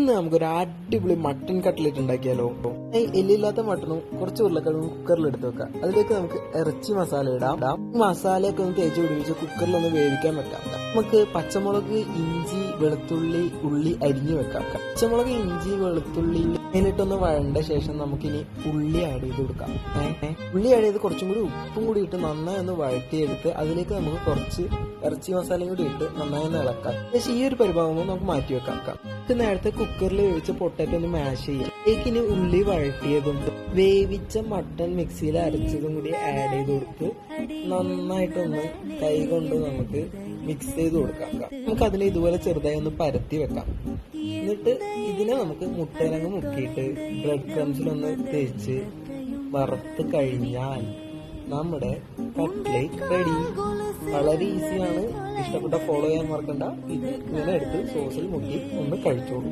ഇന്ന് നമുക്കൊരു അടിപൊളി മട്ടൺ കട്ട്ലറ്റ് ഉണ്ടാക്കിയാലോ. എല്ലില്ലാത്ത മട്ടണും കുറച്ച് ഉരുളക്കിഴങ്ങും കുക്കറിൽ എടുത്ത് വെക്കാം. അതിലേക്ക് നമുക്ക് ഇറച്ചി മസാല ഇടാം. മസാലയൊക്കെ ഒന്ന് തേച്ച് പിടിപ്പിച്ച് കുക്കറിലൊന്ന് വേവിക്കാൻ വെക്കാം. നമുക്ക് പച്ചമുളക്, ഇഞ്ചി, വെളുത്തുള്ളി, ഉള്ളി അരിഞ്ഞു വെക്കാം. പച്ചമുളക്, ഇഞ്ചി, വെളുത്തുള്ളി നേരിട്ടൊന്ന് വഴണ്ട ശേഷം നമുക്കിനി ഉള്ളി ആഡ് ചെയ്ത് കൊടുക്കാം. ഉള്ളി ആഡ് ചെയ്ത് കുറച്ചും കൂടി ഉപ്പും കൂടി ഇട്ട് നന്നായി ഒന്ന് വഴറ്റിയെടുത്ത് അതിലേക്ക് നമുക്ക് കുറച്ച് ഇറച്ചി മസാലയും കൂടി ഇട്ട് നന്നായി ഒന്ന് ഇളക്കാം. പക്ഷേ ഈ ഒരു പരിഭാഗം നമുക്ക് മാറ്റി വെക്കാം. നേരത്തെ കുക്കറിൽ വേവിച്ച പൊട്ടാറ്റോ ഒന്ന് മാഷ് ചെയ്യാം. ഇതിന് ഉള്ളി വഴറ്റിയതും വേവിച്ച മട്ടൺ മിക്സിയിൽ അരച്ചതും കൂടി ആഡ് ചെയ്ത് കൊടുത്ത് നന്നായിട്ടൊന്ന് കൈ കൊണ്ട് നമുക്ക് മിക്സ് ചെയ്ത് കൊടുക്കാം. നമുക്ക് അതിനെ ഇതുപോലെ ചെറുതായി ഒന്ന് പരത്തി വെക്കാം. എന്നിട്ട് ഇതിനെ നമുക്ക് മുട്ടയിലങ്ങ് മുക്കിയിട്ട് ബ്രെഡ് ക്രംസിലൊന്ന് തേച്ച് വറുത്ത് കഴിഞ്ഞാൽ നമ്മുടെ കട്ട്ലേറ്റ് റെഡി. വളരെ ഈസിയാണ്. ഇഷ്ടപ്പെട്ട ഫോളോ ചെയ്യാൻ മറക്കണ്ട. ഇത് ഇങ്ങനെ എടുത്ത് സോസിൽ മുക്കി ഒന്ന് കഴിച്ചോളൂ.